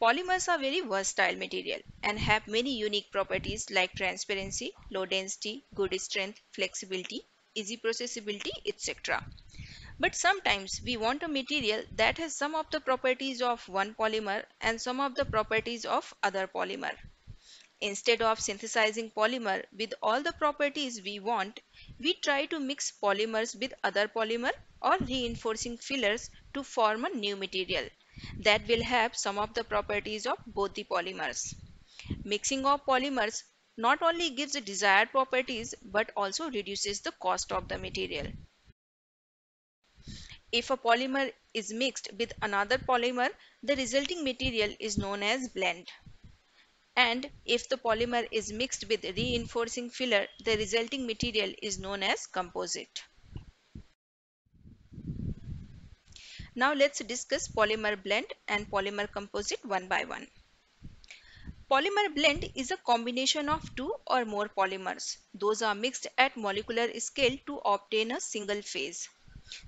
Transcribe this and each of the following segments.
Polymers are very versatile material and have many unique properties like transparency, low density, good strength, flexibility, easy processability, etc. But sometimes we want a material that has some of the properties of one polymer and some of the properties of other polymer. Instead of synthesizing polymer with all the properties we want, we try to mix polymers with other polymer or reinforcing fillers to form a new material that will have some of the properties of both the polymers. Mixing of polymers not only gives the desired properties but also reduces the cost of the material. If a polymer is mixed with another polymer, the resulting material is known as blend. And if the polymer is mixed with reinforcing filler, the resulting material is known as composite. Now let's discuss polymer blend and polymer composite one by one. Polymer blend is a combination of two or more polymers. Those are mixed at molecular scale to obtain a single phase.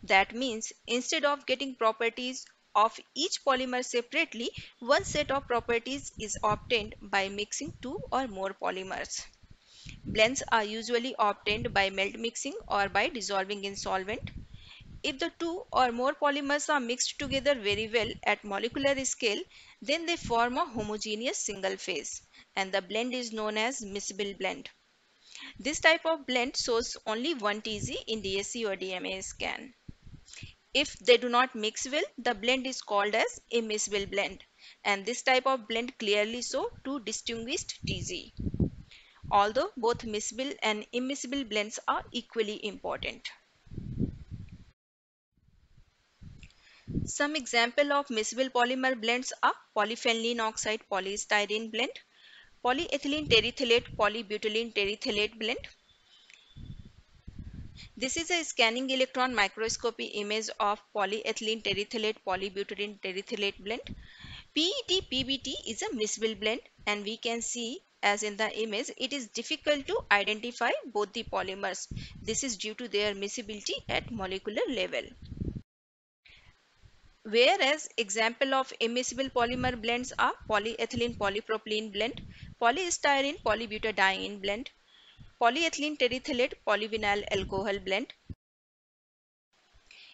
That means instead of getting properties of each polymer separately, one set of properties is obtained by mixing two or more polymers. Blends are usually obtained by melt mixing or by dissolving in solvent. If the two or more polymers are mixed together very well at molecular scale, then they form a homogeneous single phase, and the blend is known as miscible blend. This type of blend shows only one TZ in DSC or DMA scan. If they do not mix well, the blend is called as immiscible blend, and this type of blend clearly show two distinguished TZ. Although both miscible and immiscible blends are equally important. Some example of miscible polymer blends are polyphenylene oxide polystyrene blend, polyethylene terephthalate polybutylene terephthalate blend. This is a scanning electron microscopy image of polyethylene terephthalate polybutylene terephthalate blend. PET PBT is a miscible blend, and we can see as in the image it is difficult to identify both the polymers. This is due to their miscibility at molecular level. Whereas example of immiscible polymer blends are polyethylene polypropylene blend, polystyrene polybutadiene blend, polyethylene terephthalate polyvinyl alcohol blend.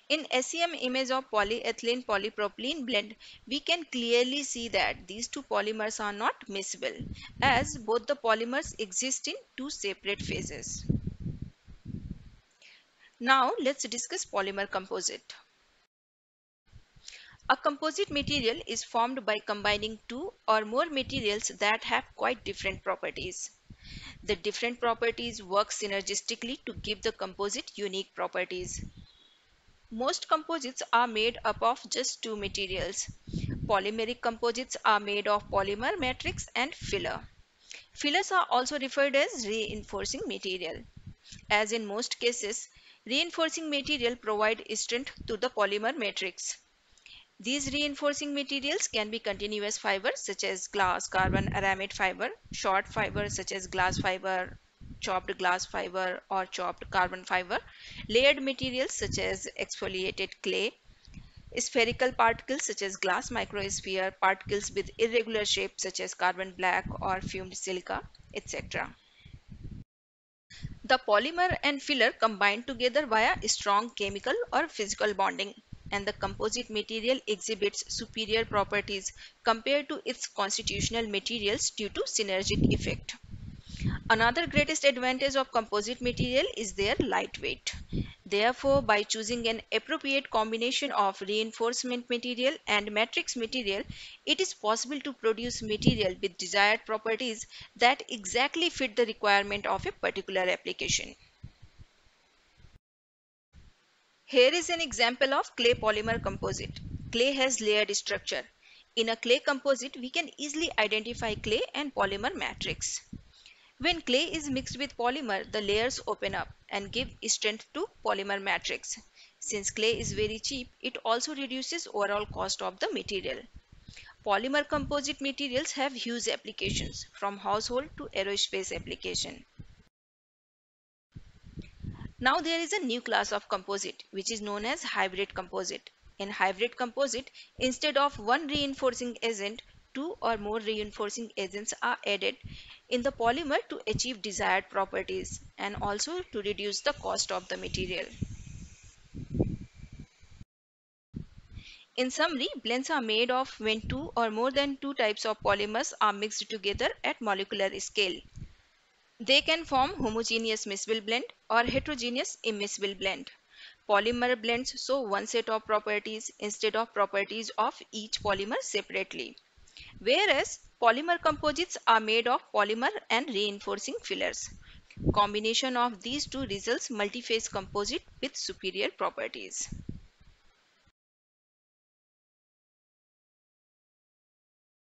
In SEM image of polyethylene polypropylene blend, we can clearly see that these two polymers are not miscible, as both the polymers exist in two separate phases. Now let's discuss polymer composite. A composite material is formed by combining two or more materials that have quite different properties. The different properties work synergistically to give the composite unique properties. Most composites are made up of just two materials. Polymeric composites are made of polymer matrix and filler. Fillers are also referred as reinforcing material. As in most cases, reinforcing material provide strength to the polymer matrix. These reinforcing materials can be continuous fibers such as glass, carbon, aramid fiber, short fibers such as glass fiber, chopped glass fiber or chopped carbon fiber, layered materials such as exfoliated clay, spherical particles such as glass microsphere, particles with irregular shape such as carbon black or fumed silica, etc. The polymer and filler combine together via strong chemical or physical bonding, and the composite material exhibits superior properties compared to its constitutional materials due to synergic effect. Another greatest advantage of composite material is their lightweight. Therefore, by choosing an appropriate combination of reinforcement material and matrix material, it is possible to produce material with desired properties that exactly fit the requirement of a particular application. Here is an example of clay polymer composite. Clay has layered structure. In a clay composite, we can easily identify clay and polymer matrix. When clay is mixed with polymer, the layers open up and give strength to polymer matrix. Since clay is very cheap, it also reduces overall cost of the material. Polymer composite materials have huge applications from household to aerospace application. Now there is a new class of composite which is known as hybrid composite. In hybrid composite, instead of one reinforcing agent, two or more reinforcing agents are added in the polymer to achieve desired properties and also to reduce the cost of the material. In summary, blends are made of when two or more than two types of polymers are mixed together at molecular scale. They can form homogeneous miscible blend or heterogeneous immiscible blend. Polymer blends show one set of properties instead of properties of each polymer separately. Whereas polymer composites are made of polymer and reinforcing fillers. Combination of these two results multi-phase composite with superior properties.